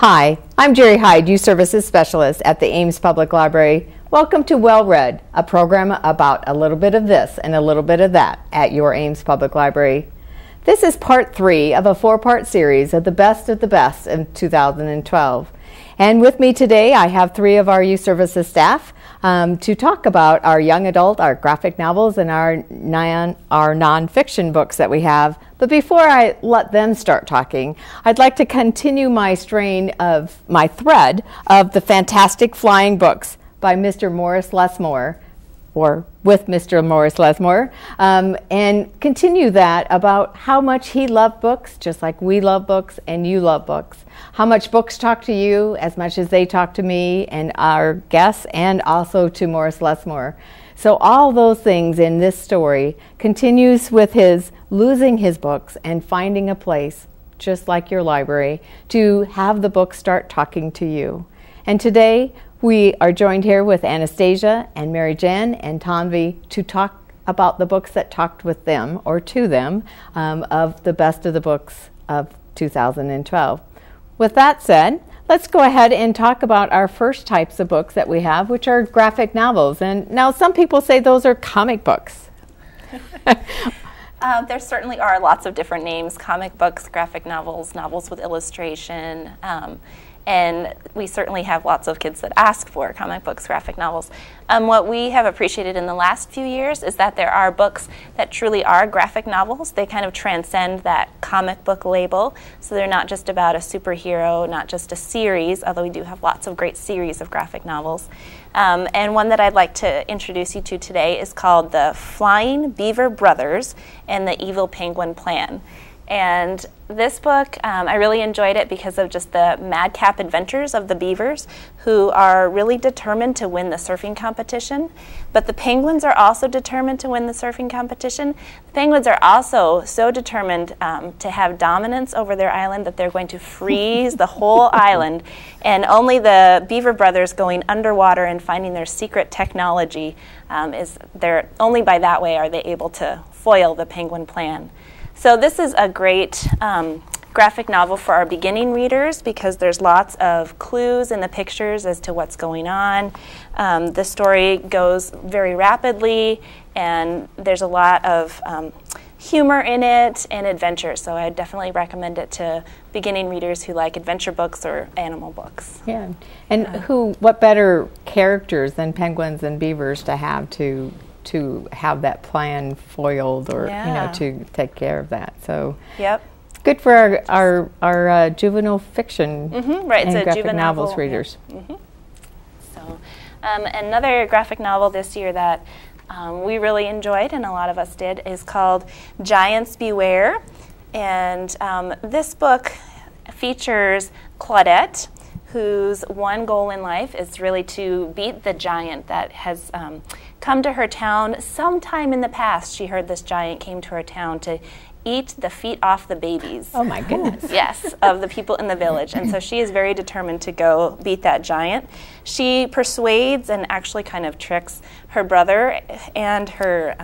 Hi, I'm Jerry Hyde, Youth Services Specialist at the Ames Public Library. Welcome to Well Read, a program about a little bit of this and a little bit of that at your Ames Public Library. This is part 3 of a 4-part series of the best in 2012. And with me today, I have 3 of our Youth Services staff to talk about our young adult, our graphic novels, and our nonfiction books that we have. But before I let them start talking, I'd like to continue my thread of the fantastic flying books by Mr. Morris Lesmore, or with Mr. Morris Lesmore, and continue that about how much he loved books, just like we love books and you love books. How much books talk to you as much as they talk to me and our guests, and also to Morris Lesmore. So all those things in this story continues with his losing his books and finding a place, just like your library, to have the books start talking to you. And today we are joined here with Anastasia and Mary Jen and Tanvi to talk about the books that talked with them or to them of the best of the books of 2012. With that said, let's go ahead and talk about our first types of books that we have, which are graphic novels. And now some people say those are comic books. There certainly are lots of different names: comic books, graphic novels, novels with illustration. And we certainly have lots of kids that ask for comic books, graphic novels. What we have appreciated in the last few years is that there are books that truly are graphic novels. They kind of transcend that comic book label. So they're not just about a superhero, not just a series, although we do have lots of great series of graphic novels. And one that I'd like to introduce you to today is called The Flying Beaver Brothers and the Evil Penguin Plan. And this book, I really enjoyed it because of just the madcap adventures of the beavers, who are really determined to win the surfing competition. But the penguins are also determined to win the surfing competition. The penguins are also so determined to have dominance over their island that they're going to freeze the whole island. And only the Beaver Brothers going underwater and finding their secret technology only by that way are they able to foil the penguin plan. So this is a great graphic novel for our beginning readers because there's lots of clues in the pictures as to what's going on. The story goes very rapidly, and there's a lot of humor in it and adventure. So I definitely recommend it to beginning readers who like adventure books or animal books. Yeah, and what better characters than penguins and beavers to have have that plan foiled, or to take care of that. So yep, good for our juvenile fiction right, and it's a graphic juvenile novels readers. Yeah. So another graphic novel this year that we really enjoyed, and a lot of us did, is called Giants Beware. And this book features Claudette, whose one goal in life is really to beat the giant that has come to her town. Sometime in the past, she heard this giant came to her town to eat the feet off the babies. Oh my goodness. Yes, of the people in the village. And so she is very determined to go beat that giant. She persuades and actually kind of tricks her brother and her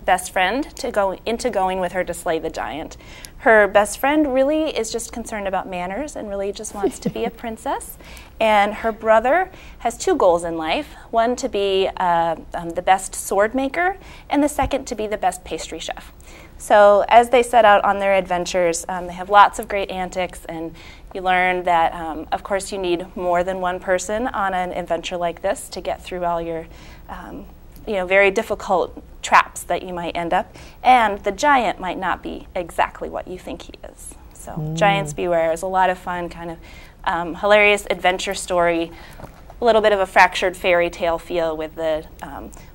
best friend to go into going with her to slay the giant. Her best friend really is just concerned about manners and really just wants to be a princess. And her brother has 2 goals in life: one to be the best sword maker, and the second to be the best pastry chef. So as they set out on their adventures, they have lots of great antics, and you learn that, of course, you need more than one person on an adventure like this to get through all your very difficult traps that you might end up. And the giant might not be exactly what you think he is. So Giants Beware is a lot of fun, kind of hilarious adventure story, a little bit of a fractured fairy tale feel with the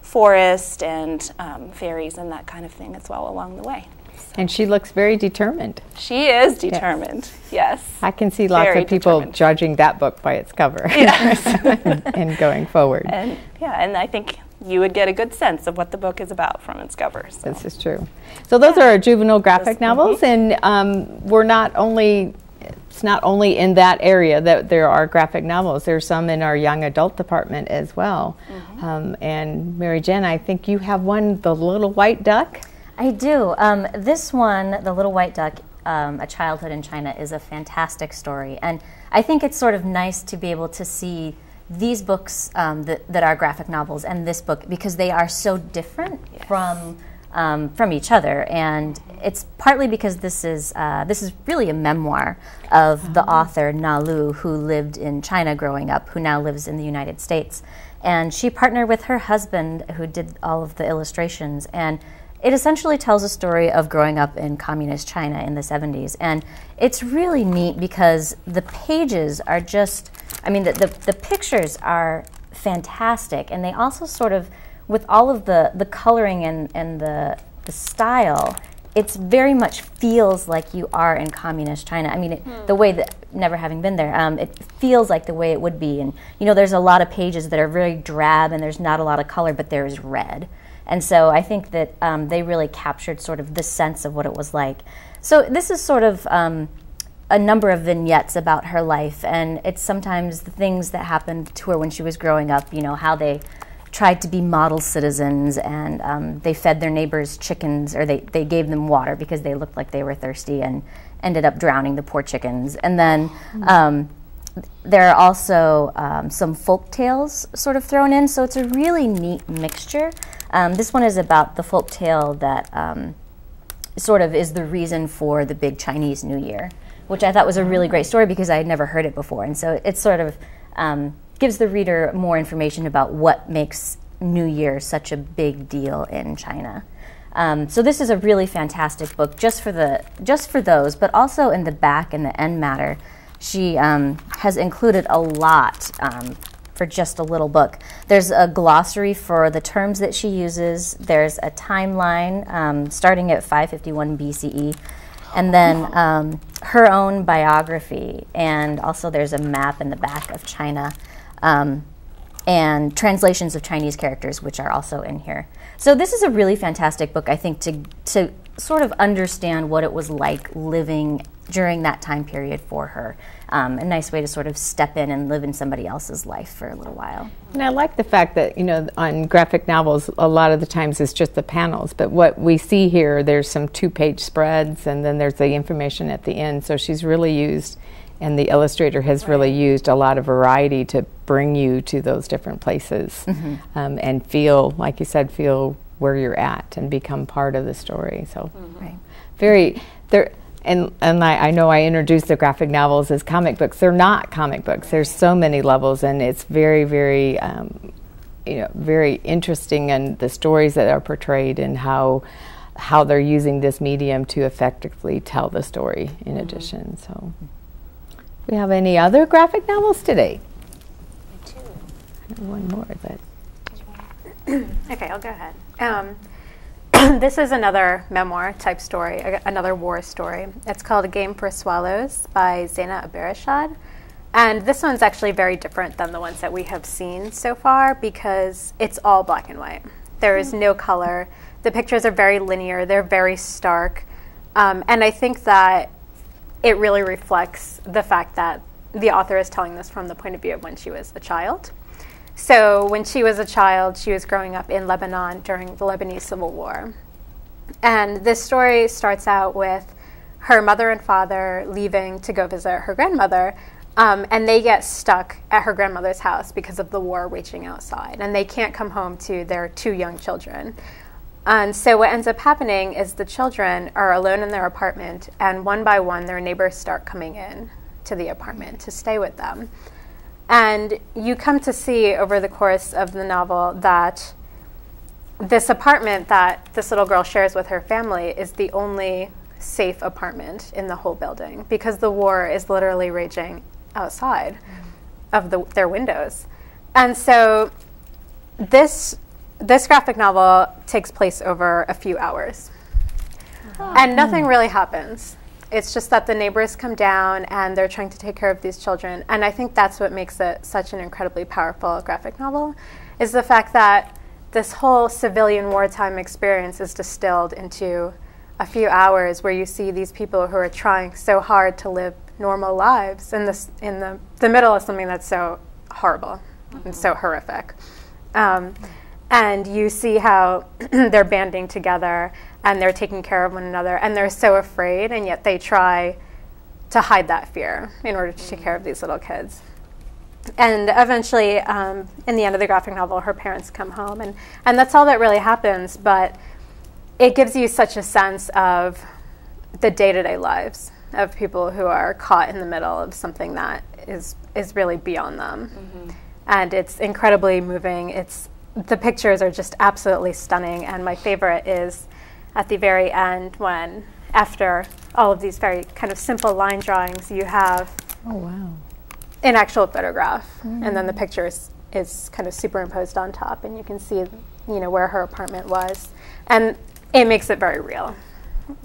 forest and fairies and that kind of thing as well along the way. So. And she looks very determined. She is determined, yes. I can see lots of people judging that book by its cover and going forward. And I think you would get a good sense of what the book is about from its cover. So. This is true. So those are our juvenile graphic novels, and it's not only in that area that there are graphic novels. There's some in our young adult department as well. And Mary Jen, I think you have one, The Little White Duck. I do. This one, The Little White Duck, A Childhood in China, is a fantastic story. And I think it's sort of nice to be able to see these books that are graphic novels and this book, because they are so different from each other, and it's partly because this is really a memoir of the author Na Lu, who lived in China growing up, who now lives in the United States, and she partnered with her husband, who did all of the illustrations, and it essentially tells a story of growing up in communist China in the 70s, and it's really neat because the pages are just, I mean, the pictures are fantastic, and they also sort of, with all of the coloring and the style, it's very much feels like you are in communist China. I mean, the way that, never having been there, it feels like the way it would be. And, you know, there's a lot of pages that are very drab and there's not a lot of color, but there is red. And so I think that they really captured sort of the sense of what it was like. So this is sort of a number of vignettes about her life, and it's sometimes the things that happened to her when she was growing up, you know, how they tried to be model citizens, and they fed their neighbors chickens, or they gave them water because they looked like they were thirsty and ended up drowning the poor chickens. And then there are also some folk tales sort of thrown in, so it's a really neat mixture. This one is about the folk tale that sort of is the reason for the big Chinese New Year, which I thought was a really great story because I had never heard it before. And so it sort of gives the reader more information about what makes New Year such a big deal in China. So this is a really fantastic book just for those, but also in the back and the end matter, she has included a lot for just a little book. There's a glossary for the terms that she uses. There's a timeline starting at 551 BCE, and then her own biography, and also there's a map in the back of China, and translations of Chinese characters, which are also in here. So this is a really fantastic book, I think, to sort of understand what it was like living during that time period for her. A nice way to sort of step in and live in somebody else's life for a little while. And I like the fact that, you know, on graphic novels, a lot of the times it's just the panels, but what we see here, there's some 2-page spreads, and then there's the information at the end. So she's really used, and the illustrator has really used a lot of variety to bring you to those different places, and feel, like you said, feel where you're at and become part of the story. So very, and I know I introduced the graphic novels as comic books. They're not comic books. There's so many levels, and it's very, very, you know, very interesting, and the stories that are portrayed and how they're using this medium to effectively tell the story in addition. So, do we have any other graphic novels today? Me too. I have one more, but. Okay, I'll go ahead. This is another memoir type story, another war story. It's called A Game for Swallows by Zaina Aberashad. And this one's actually very different than the ones that we have seen so far because it's all black and white. There is no color. The pictures are very linear. They're very stark. And I think that it really reflects the fact that the author is telling this from the point of view of when she was a child. So when she was a child, she was growing up in Lebanon during the Lebanese Civil War. And this story starts out with her mother and father leaving to go visit her grandmother, and they get stuck at her grandmother's house because of the war raging outside, and they can't come home to their 2 young children. And so what ends up happening is the children are alone in their apartment, and one by one their neighbors start coming in to the apartment to stay with them. And you come to see over the course of the novel that this apartment that this little girl shares with her family is the only safe apartment in the whole building because the war is literally raging outside of their windows. And so this graphic novel takes place over a few hours. And nothing really happens. It's just that the neighbors come down and they're trying to take care of these children. And I think that's what makes it such an incredibly powerful graphic novel, is the fact that this whole civilian wartime experience is distilled into a few hours where you see these people who are trying so hard to live normal lives in the middle of something that's so horrible and so horrific. And you see how they're banding together and they're taking care of one another and they're so afraid, and yet they try hide that fear in order to take care of these little kids. And eventually, in the end of the graphic novel, her parents come home, and that's all that really happens, but it gives you such a sense of the day-to-day lives of people who are caught in the middle of something that is really beyond them. And it's incredibly moving. The pictures are just absolutely stunning, and my favorite is at the very end when, after all of these very kind of simple line drawings, you have an actual photograph, and then the picture is kind of superimposed on top, and you can see, where her apartment was, and it makes it very real.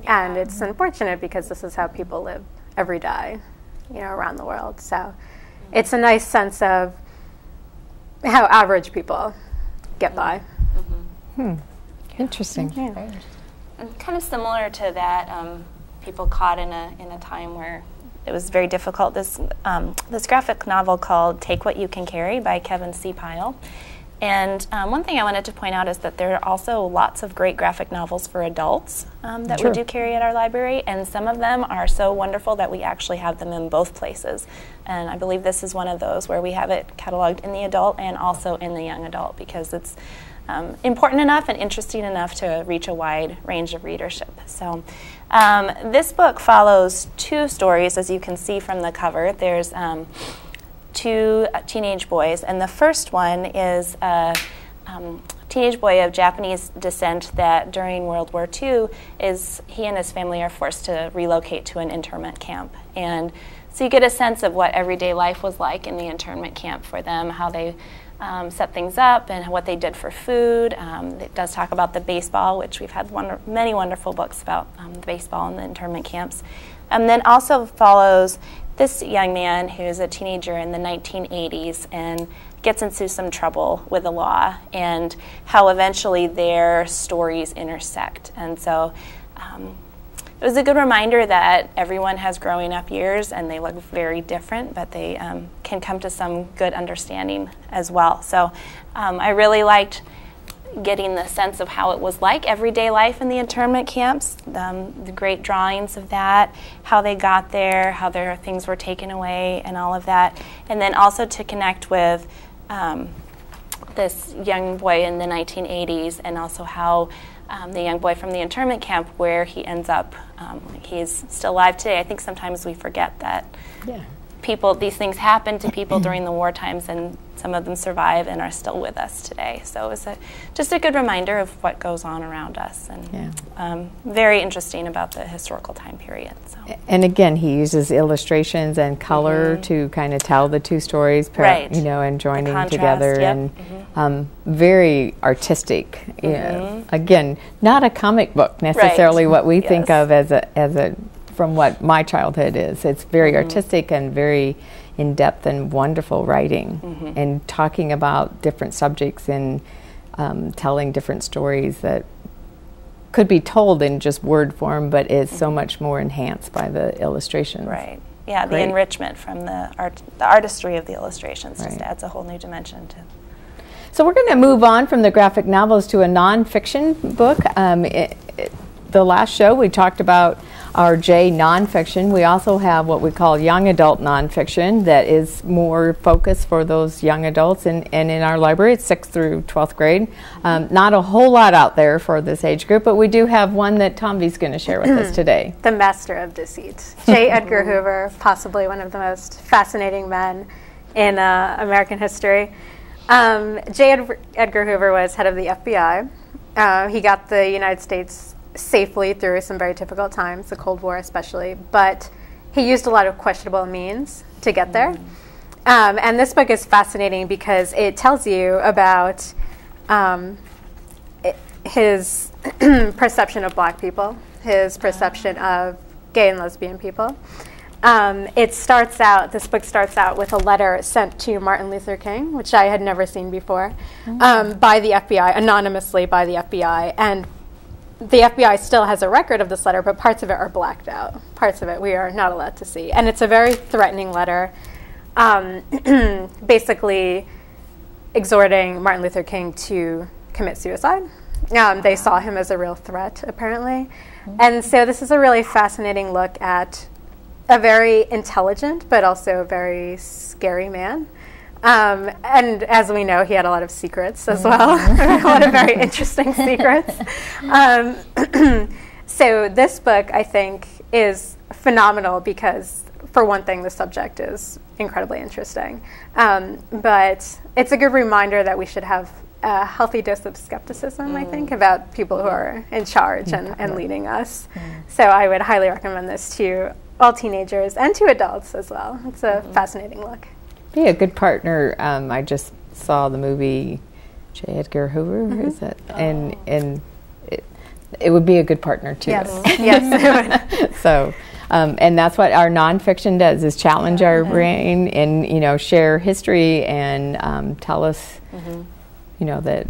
And it's unfortunate because this is how people live every day, around the world. So it's a nice sense of how average people get by. Interesting. Yeah. And kind of similar to that, people caught in a time where it was very difficult. This graphic novel called Take What You Can Carry by Kevin C. Pyle. And one thing I wanted to point out is that there are also lots of great graphic novels for adults that we do carry at our library, and some of them are so wonderful that we actually have them in both places. And I believe this is one of those where we have it cataloged in the adult and also in the young adult, because it's important enough and interesting enough to reach a wide range of readership. So this book follows two stories, as you can see from the cover. There's two teenage boys, and the first one is a teenage boy of Japanese descent that during World War II he and his family are forced to relocate to an internment camp. And so you get a sense of what everyday life was like in the internment camp for them, how they set things up and what they did for food. It does talk about the baseball, which we've had many wonderful books about the baseball in the internment camps. And then also follows this young man who's a teenager in the 1980s and gets into some trouble with the law, and how eventually their stories intersect. And so it was a good reminder that everyone has growing up years and they look very different, but they can come to some good understanding as well. So I really liked getting the sense of how it was like everyday life in the internment camps, the great drawings of that, how they got there, how their things were taken away, and all of that. And then also to connect with this young boy in the 1980s, and also how the young boy from the internment camp, where he ends up, he's still alive today. I think sometimes we forget that these things happen to people during the war times, and some of them survive and are still with us today. So it was just a good reminder of what goes on around us, and very interesting about the historical time period. So. And again, he uses illustrations and color to kind of tell the two stories, and joining contrast, together, and very artistic. Again, not a comic book necessarily what we think of as a from what my childhood is. It's very artistic and very in-depth and wonderful writing, and talking about different subjects and telling different stories that could be told in just word form, but is so much more enhanced by the illustrations. Right. Yeah, the enrichment from the artistry of the illustrations just adds a whole new dimension to. So we're going to move on from the graphic novels to a nonfiction book. The last show we talked about our J nonfiction. We also have what we call young adult nonfiction that is more focused for those young adults, and in our library it's 6th through 12th grade. Not a whole lot out there for this age group, but we do have one that Tomby's going to share with us today. The Master of Deceit. J. Edgar Hoover, possibly one of the most fascinating men in American history. J. Edgar Hoover was head of the FBI. He got the United States safely through some very difficult times, the Cold War especially, but he used a lot of questionable means to get there. And this book is fascinating because it tells you about his perception of black people, his perception of gay and lesbian people. This book starts out with a letter sent to Martin Luther King, which I had never seen before, by the FBI, anonymously by the FBI. And the FBI still has a record of this letter, but parts of it are blacked out. Parts of it we are not allowed to see. And it's a very threatening letter, basically exhorting Martin Luther King to commit suicide. They saw him as a real threat, apparently. And so this is a really fascinating look at a very intelligent but also very scary man. And as we know, he had a lot of secrets as well, a lot of very interesting secrets. So this book, I think, is phenomenal because, for one thing, the subject is incredibly interesting. But it's a good reminder that we should have a healthy dose of skepticism, I think, about people who are in charge and leading us. So I would highly recommend this to all teenagers and to adults as well. It's a fascinating look. Be a good partner. I just saw the movie J. Edgar Hoover, is it? And it would be a good partner too. Yes, yes, it would. So, and that's what our nonfiction does: is challenge our brain and share history and tell us, that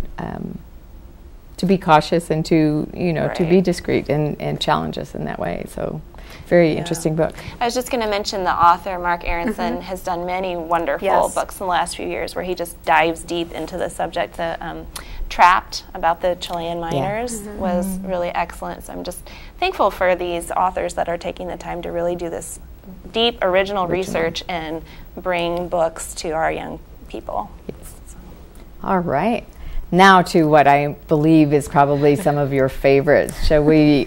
to be cautious and to to be discreet and challenge us in that way. So. Very interesting book. I was just going to mention the author, Mark Aronson, has done many wonderful books in the last few years where he just dives deep into the subject. The Trapped, about the Chilean miners, was really excellent. So I'm just thankful for these authors that are taking the time to really do this deep, original research and bring books to our young people. Yes. All right. Now to what I believe is probably some of your favorites. Shall we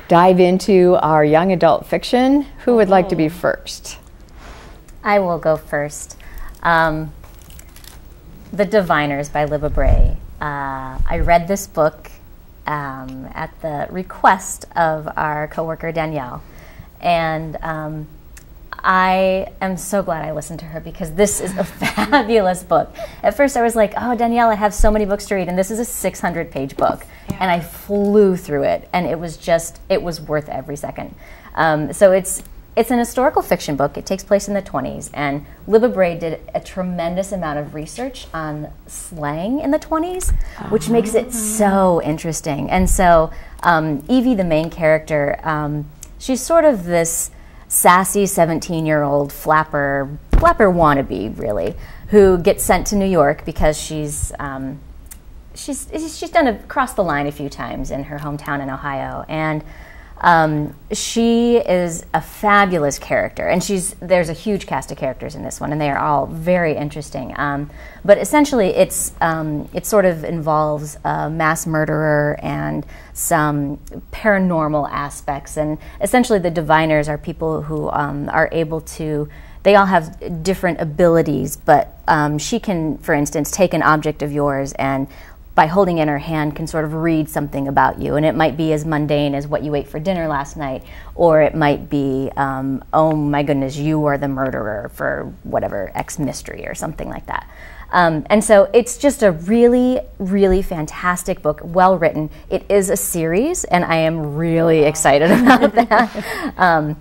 dive into our young adult fiction? Who would like to be first? I will go first. The Diviners by Libba Bray. I read this book at the request of our coworker Danielle, and I am so glad I listened to her because this is a fabulous book. At first I was like, oh, Danielle, I have so many books to read, and this is a 600-page book. And I flew through it, and it was worth every second. So it's an historical fiction book. It takes place in the 20s, and Libba Bray did a tremendous amount of research on slang in the 20s, which makes it so interesting. And so Evie, the main character, she's sort of this sassy 17-year-old flapper wannabe, really, who gets sent to New York because she's done crossed the line a few times in her hometown in Ohio, and she is a fabulous character, and there's a huge cast of characters in this one, and they are all very interesting. But essentially, it sort of involves a mass murderer and some paranormal aspects, and essentially the diviners are people who are able to. They all have different abilities, but she can, for instance, take an object of yours and by holding in her hand can sort of read something about you. And it might be as mundane as what you ate for dinner last night, or it might be, oh my goodness, you are the murderer for whatever X mystery or something like that. And so it's just a really, really fantastic book, well written. It is a series, and I am really excited about that.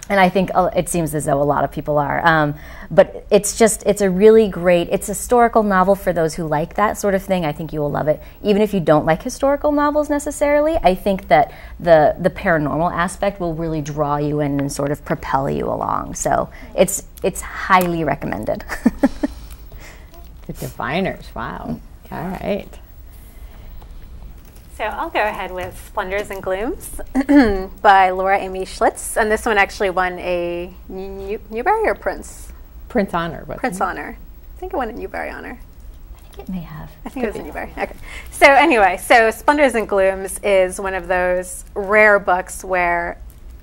And I think it seems as though a lot of people are. But it's a really great, it's a historical novel for those who like that sort of thing. I think you will love it. Even if you don't like historical novels necessarily, I think that the paranormal aspect will really draw you in and sort of propel you along. So it's highly recommended. The Diviners, wow. All right. So I'll go ahead with Splendors and Glooms by Laura Amy Schlitz. And this one actually won a Newbery or Prince? Prince Honor. Prince Honor. I think it won a Newbery Honor. I think it may have. I think it was a Newbery. Okay. So anyway, Splendors and Glooms is one of those rare books where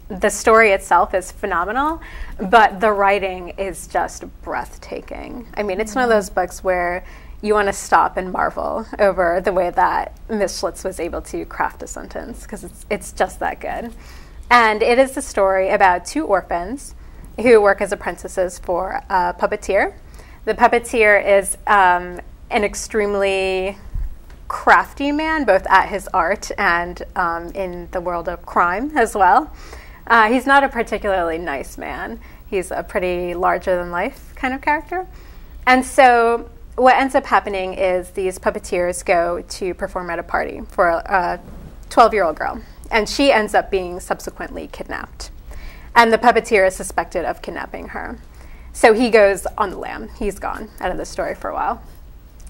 the story itself is phenomenal, but the writing is just breathtaking. I mean, it's one of those books where you want to stop and marvel over the way that Miss Schlitz was able to craft a sentence, because it's just that good. And it is the story about two orphans who work as apprentices for a puppeteer. The puppeteer is an extremely crafty man, both at his art and in the world of crime as well. He's not a particularly nice man. He's a pretty larger-than-life kind of character. And so what ends up happening is these puppeteers go to perform at a party for a 12-year-old girl, and she ends up being subsequently kidnapped. And the puppeteer is suspected of kidnapping her. So he goes on the lam. He's gone out of the story for a while.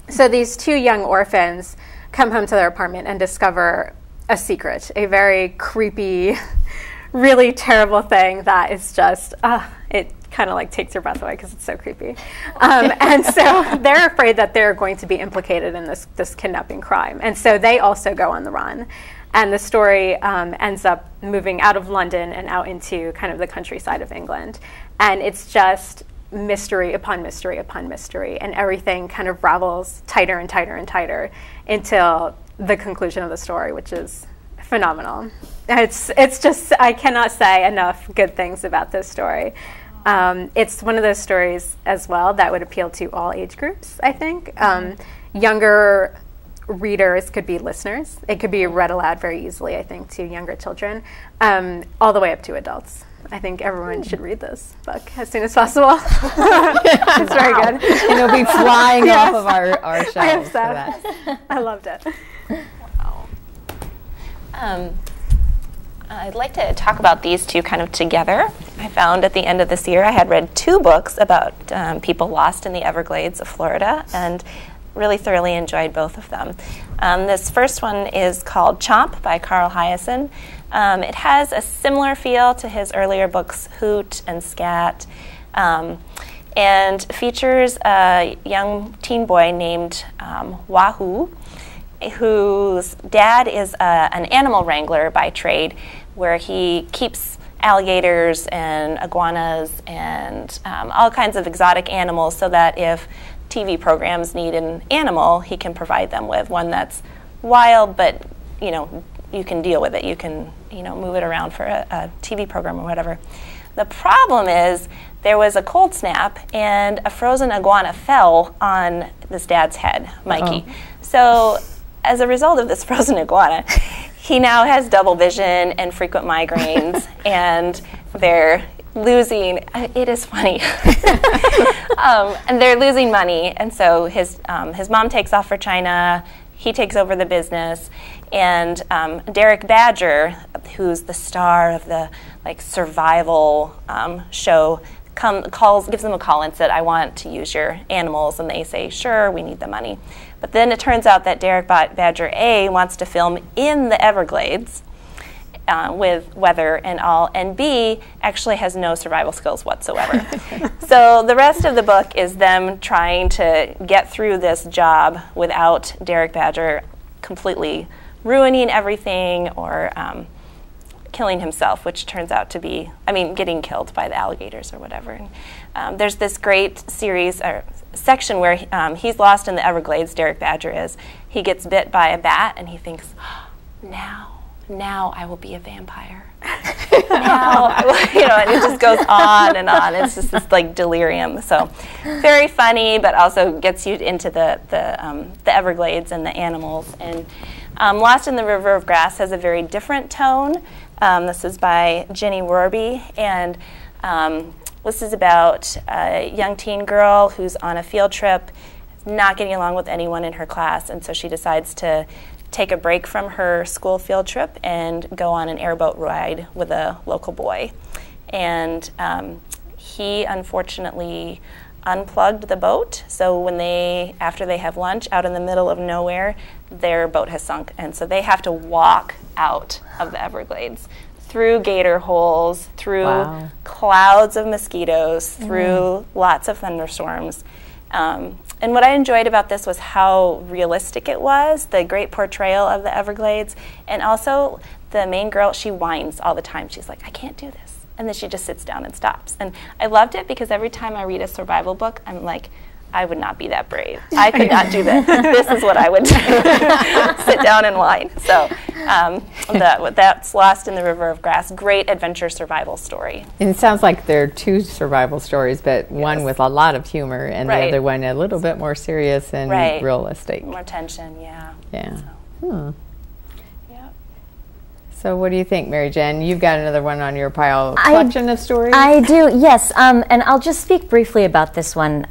So these two young orphans come home to their apartment and discover a secret, a very creepy, really terrible thing that is just, it kind of like takes your breath away because it's so creepy. And so they're afraid that they're going to be implicated in this kidnapping crime. And so they also go on the run. And the story ends up moving out of London and out into kind of the countryside of England. And it's just mystery upon mystery upon mystery. And everything kind of ravels tighter and tighter and tighter until the conclusion of the story, which is phenomenal. It's just, I cannot say enough good things about this story. It's one of those stories as well that would appeal to all age groups, I think. Younger readers could be listeners. It could be read aloud very easily, I think, to younger children, all the way up to adults. I think everyone should read this book as soon as possible. It's very good. And it'll be flying off of our shelves. I hope so. For that. I loved it. Wow. I'd like to talk about these two kind of together. I found at the end of this year I had read 2 books about people lost in the Everglades of Florida, and really thoroughly enjoyed both of them. This first one is called Chomp by Carl Hiaasen. It has a similar feel to his earlier books, Hoot and Scat, and features a young teen boy named Wahoo, whose dad is an animal wrangler by trade, where he keeps alligators and iguanas and all kinds of exotic animals, so that if TV programs need an animal, he can provide them with one that's wild, but you can deal with it. You can move it around for a TV program or whatever. The problem is there was a cold snap and a frozen iguana fell on this dad's head, Mikey. Oh. So as a result of this frozen iguana, he now has double vision and frequent migraines, and they're losing, it is funny, and they're losing money, and so his mom takes off for China, he takes over the business, and Derek Badger, who's the star of the survival show, gives them a call and said, I want to use your animals, and they say, sure, we need the money. But then it turns out that Derek Badger A wants to film in the Everglades with weather and all, and B actually has no survival skills whatsoever. So the rest of the book is them trying to get through this job without Derek Badger completely ruining everything or killing himself, which turns out to be, getting killed by the alligators or whatever. And, there's this great series or section where he's lost in the Everglades, Derek Badger is. He gets bit by a bat and he thinks, now I will be a vampire. Now, and it just goes on and on. It's just this delirium. So very funny, but also gets you into the Everglades and the animals. And Lost in the River of Grass has a very different tone. This is by Jenny Rorby, and this is about a young teen girl who's on a field trip, not getting along with anyone in her class, and so she decides to take a break from her school field trip and go on an airboat ride with a local boy. And he unfortunately unplugged the boat, so after they have lunch out in the middle of nowhere, their boat has sunk, and so they have to walk out of the Everglades through gator holes, through clouds of mosquitoes, through lots of thunderstorms. And what I enjoyed about this was how realistic it was, the great portrayal of the Everglades, and also the main girl, she whines all the time. She's like, I can't do this. And then she just sits down and stops. And I loved it because every time I read a survival book, I'm like, I would not be that brave. I could not do this. This is what I would do. Sit down and whine. So that's Lost in the River of Grass. Great adventure survival story. And it sounds like there are 2 survival stories, but one with a lot of humor and the other one a little bit more serious and realistic. More tension, yeah. Yeah. So. So what do you think, Mary Jen? You've got another one on your pile. Collection of stories? I do, yes. And I'll just speak briefly about this one.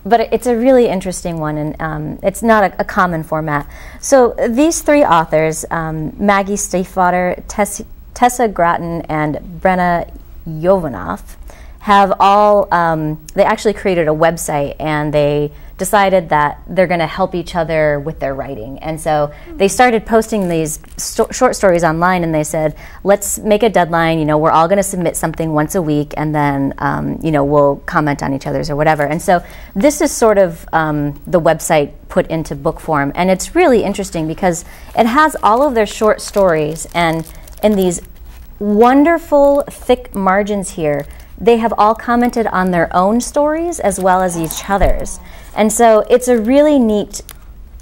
But it's a really interesting one, and it's not a common format. So these 3 authors, Maggie Stiefvater, Tessa Grattan, and Brenna Jovanoff, have all, they actually created a website, and they decided that they're going to help each other with their writing. And so they started posting these short stories online, and they said, let's make a deadline, we're all going to submit something once a week, and then, we'll comment on each other's or whatever. And so this is sort of the website put into book form, and it's really interesting because it has all of their short stories, and in these wonderful thick margins here, they have all commented on their own stories as well as each other's. And so it's a really neat,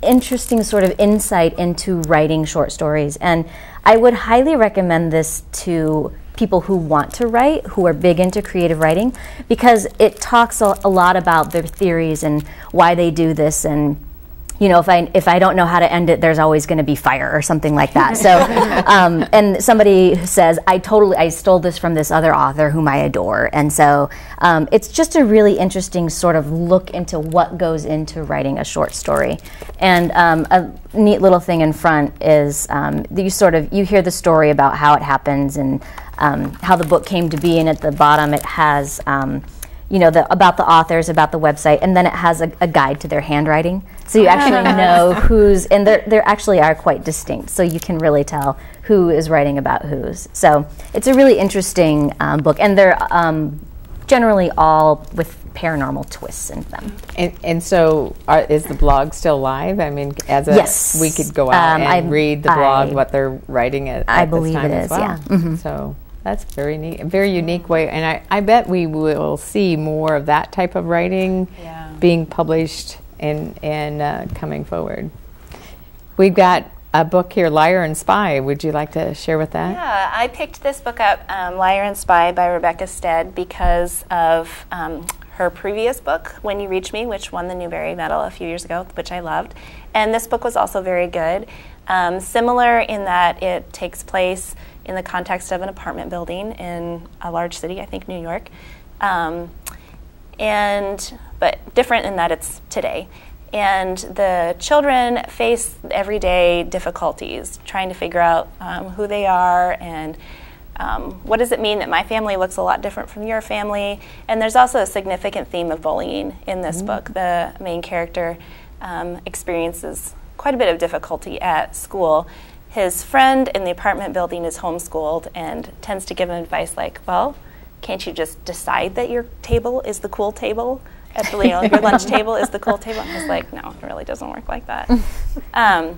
interesting sort of insight into writing short stories. And I would highly recommend this to people who want to write, who are big into creative writing, because it talks a lot about their theories and why they do this. And if I don't know how to end it, there's always going to be fire or something like that. So, and somebody says, I stole this from this other author whom I adore. And so it's just a really interesting sort of look into what goes into writing a short story. And a neat little thing in front is you hear the story about how it happens and how the book came to be. And at the bottom it has about the authors, about the website, and then it has a guide to their handwriting. So you actually know who's, and they actually are quite distinct, so you can really tell who is writing about whose. So it's a really interesting book, and they're generally all with paranormal twists in them. And so is the blog still live? I mean, yes. We could go out and read the blog, what they're writing at I this believe time it as is, well. yeah. Mm-hmm. So that's very neat, a very unique way, and I bet we will see more of that type of writing being published and coming forward. We've got a book here, Liar and Spy. Would you like to share with that? Yeah, I picked this book up, Liar and Spy by Rebecca Stead, because of her previous book, When You Reach Me, which won the Newbery Medal a few years ago, which I loved. And this book was also very good. Similar in that it takes place in the context of an apartment building in a large city, I think New York, but different in that it's today. And the children face everyday difficulties, trying to figure out who they are and what does it mean that my family looks a lot different from your family. And there's also a significant theme of bullying in this book. The main character experiences quite a bit of difficulty at school. His friend in the apartment building is homeschooled and tends to give him advice like, well, can't you just decide that your table is the cool table? Your lunch table is the cool table? And he's like, no, it really doesn't work like that.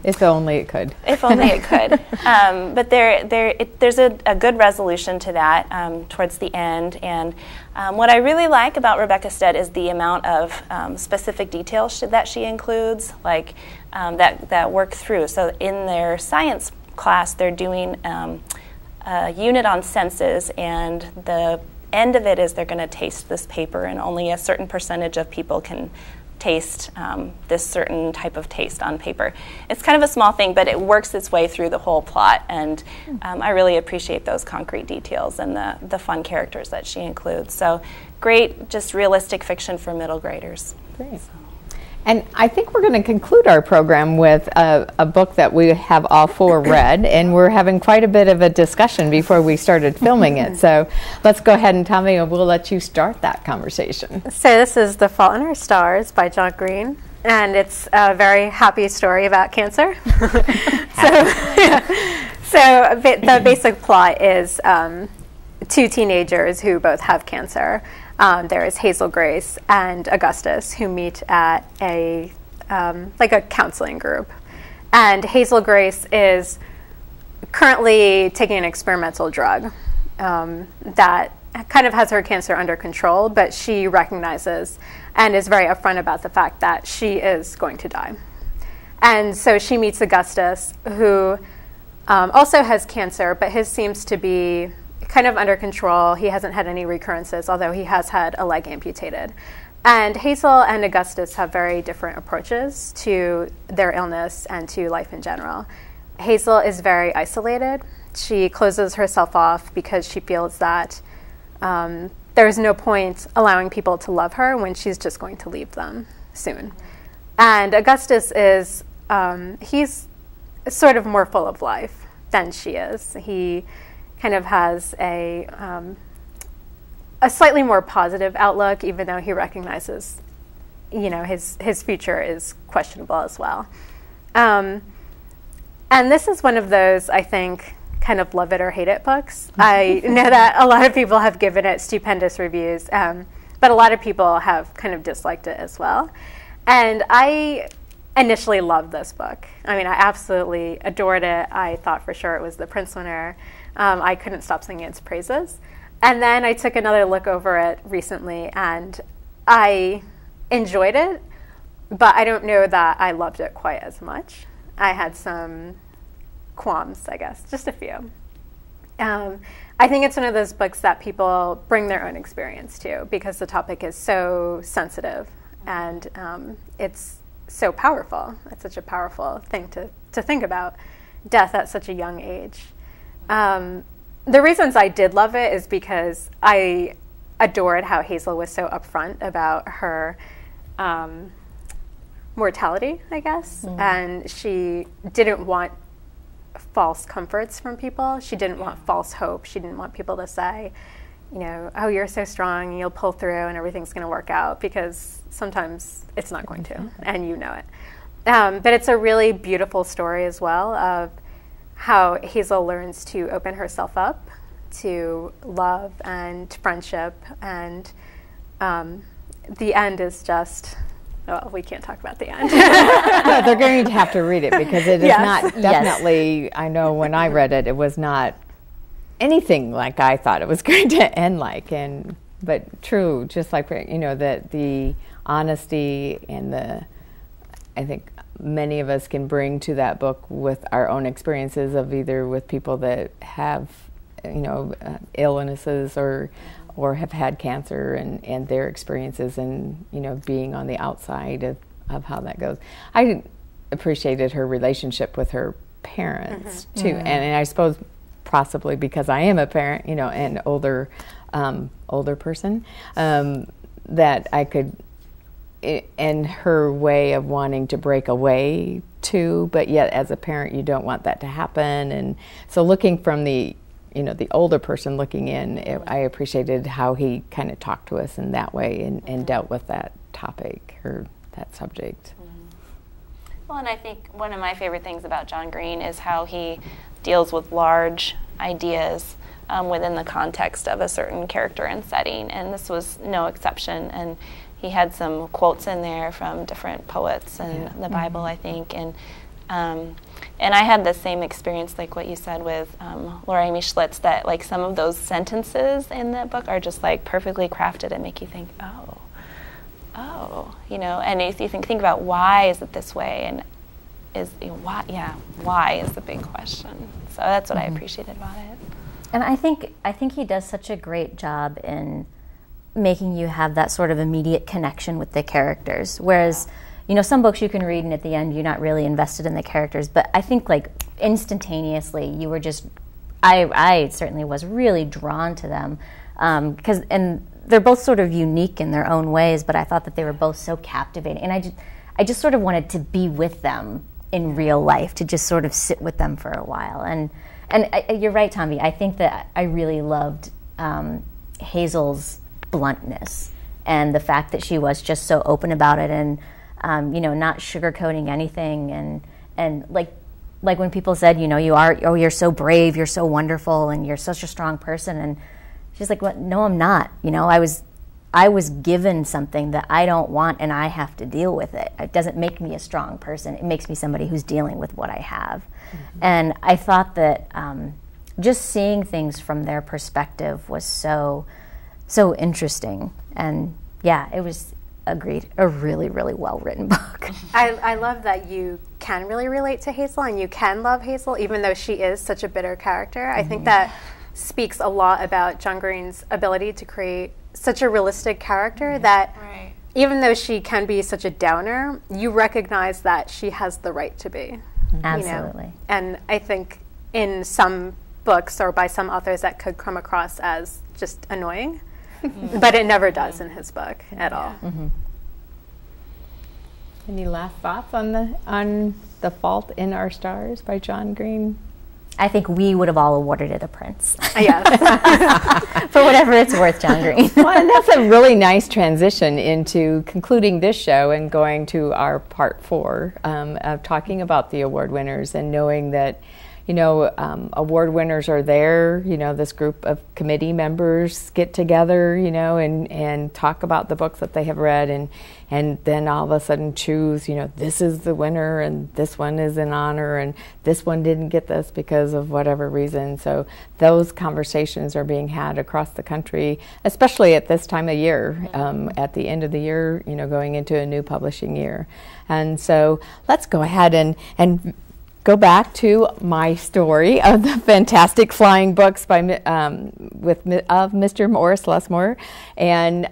If only it could. If only it could. But there's a good resolution to that towards the end. And what I really like about Rebecca Stead is the amount of specific details that she includes, like that work through. So in their science class, they're doing a unit on senses, and the end of it is they're going to taste this paper, and only a certain percentage of people can taste this certain type of taste on paper. It's kind of a small thing, but it works its way through the whole plot, and I really appreciate those concrete details and the fun characters that she includes. So great, just realistic fiction for middle graders. Great. And I think we're going to conclude our program with a book that we have all four read, and we're having quite a bit of a discussion before we started filming it. So let's go ahead and Tommy, and we'll let you start that conversation. So this is The Fault in Our Stars by John Green, and it's a very happy story about cancer. So the basic plot is two teenagers who both have cancer. There is Hazel Grace and Augustus, who meet at a counseling group. And Hazel Grace is currently taking an experimental drug that kind of has her cancer under control, but she recognizes and is very upfront about the fact that she is going to die. And so she meets Augustus, who also has cancer, but his seems to be kind of under control. He hasn't had any recurrences, although he has had a leg amputated. And Hazel and Augustus have very different approaches to their illness and to life in general. Hazel is very isolated. She closes herself off because she feels that there's no point allowing people to love her when she's just going to leave them soon. And Augustus is, he's sort of more full of life than she is. He kind of has a slightly more positive outlook, even though he recognizes, you know, his future is questionable as well. And this is one of those, I think, kind of love it or hate it books. I know that a lot of people have given it stupendous reviews, but a lot of people have kind of disliked it as well. And I initially loved this book. I mean, I absolutely adored it. I thought for sure it was the Prince winner. I couldn't stop singing its praises. And then I took another look over it recently, and I enjoyed it, but I don't know that I loved it quite as much. I had some qualms, I guess, just a few. I think it's one of those books that people bring their own experience to because the topic is so sensitive and it's so powerful. It's such a powerful thing to think about, death at such a young age. The reasons I did love it is because I adored how Hazel was so upfront about her mortality, I guess, and she didn't want false comforts from people. She didn't want false hope. She didn't want people to say, you know, oh, you're so strong, you'll pull through and everything's going to work out, because sometimes it's not going to, and you know it. But it's a really beautiful story as well of how Hazel learns to open herself up to love and friendship, and the end is just, oh, we can't talk about the end. No, they're going to have to read it because it is Yes. not definitely, I know when I read it, it was not anything like I thought it was going to end like. But true, just like, you know, that the honesty and I think many of us can bring to that book with our own experiences of either with people that have, you know, illnesses or have had cancer and their experiences and, you know, being on the outside of how that goes. I appreciated her relationship with her parents too, and I suppose possibly because I am a parent, you know, and older person, that I could, and her way of wanting to break away too, but yet as a parent you don't want that to happen. And so looking from the, you know, the older person looking in, I appreciated how he kind of talked to us in that way and dealt with that topic or that subject. Well, and I think one of my favorite things about John Green is how he deals with large ideas within the context of a certain character and setting, and this was no exception. And he had some quotes in there from different poets and the Bible, I think, and I had the same experience like what you said with Laura Amy Schlitz, that like some of those sentences in that book are just like perfectly crafted and make you think, oh, you know, and if you think about why is it this way, and is, you know, why is the big question. So that's what I appreciated about it. And I think he does such a great job in making you have that sort of immediate connection with the characters. Whereas, you know, some books you can read and at the end you're not really invested in the characters. But I think like instantaneously you were just, I certainly was really drawn to them. And they're both sort of unique in their own ways, but I thought that they were both so captivating. And I just sort of wanted to be with them in real life, to just sort of sit with them for a while. And you're right, Tommy. I think that I really loved Hazel's bluntness and the fact that she was just so open about it, and you know, not sugarcoating anything. And like when people said, you know, you're so brave, you're so wonderful, and you're such a strong person, and she's like, well, no, I'm not. You know, I was given something that I don't want, and I have to deal with it. It doesn't make me a strong person. It makes me somebody who's dealing with what I have. And I thought that just seeing things from their perspective was so interesting. And yeah, it was, agreed, a really, really well-written book. I love that you can really relate to Hazel and you can love Hazel, even though she is such a bitter character. I think that speaks a lot about John Green's ability to create such a realistic character that even though she can be such a downer, you recognize that she has the right to be. Absolutely. You know? And I think in some books or by some authors that could come across as just annoying, but it never does in his book at all. Any last thoughts on the Fault in Our Stars by John Green? I think we would have all awarded it a Prince. Yes. For whatever it's worth, John Green. Well, and that's a really nice transition into concluding this show and going to our part 4 of talking about the award winners and knowing that, you know, award winners are there. You know, this group of committee members get together, you know, and talk about the books that they have read, and then all of a sudden choose, you know, this is the winner and this one is an honor and this one didn't get this because of whatever reason. So those conversations are being had across the country, especially at this time of year, at the end of the year, you know, going into a new publishing year. And so let's go ahead and go back to my story of the fantastic flying books by of Mr. Morris Lesmore, and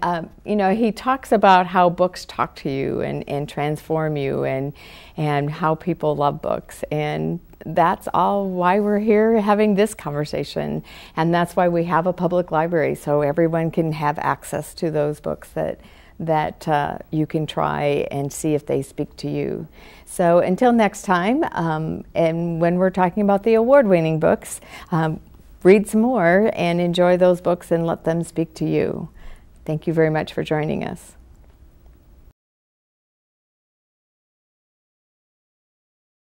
you know, he talks about how books talk to you and transform you, and how people love books, and that's all why we're here having this conversation, and that's why we have a public library, so everyone can have access to those books that you can try and see if they speak to you. So until next time, and when we're talking about the award-winning books, read some more and enjoy those books and let them speak to you. Thank you very much for joining us.